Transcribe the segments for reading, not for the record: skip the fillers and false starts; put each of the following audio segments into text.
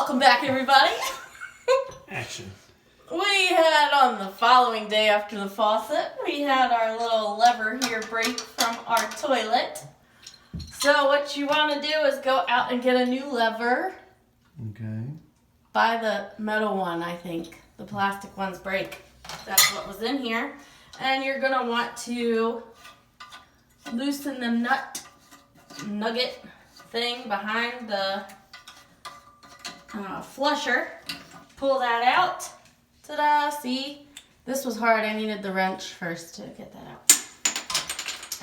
Welcome back, everybody. Action. We had on the following day after the faucet, we had our little lever here break from our toilet. So what you want to do is go out and get a new lever. Okay. Buy the metal one, I think. The plastic ones break. That's what was in here. And you're going to want to loosen the nugget thing behind the flusher. Pull that out. Ta-da! See? This was hard. I needed the wrench first to get that out.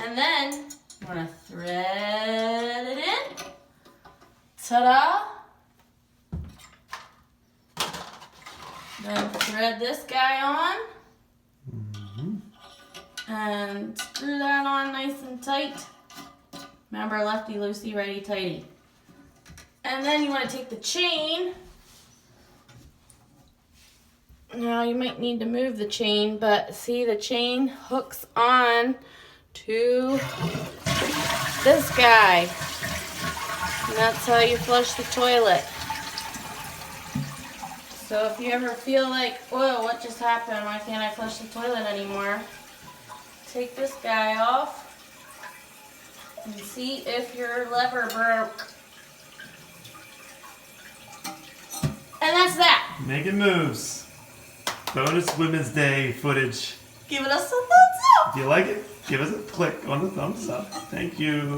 And then you want to thread it in. Ta-da! Then thread this guy on. And screw that on nice and tight. Remember, lefty loosey, righty tighty. And then you want to take the chain. Now you might need to move the chain, but see, the chain hooks on to this guy. And that's how you flush the toilet. So if you ever feel like, whoa, what just happened? Why can't I flush the toilet anymore? Take this guy off and see if your lever broke. And that's that. Making moves. Bonus Women's Day footage. Giving us a thumbs up. If you like it, give us a click on the thumbs up. Thank you.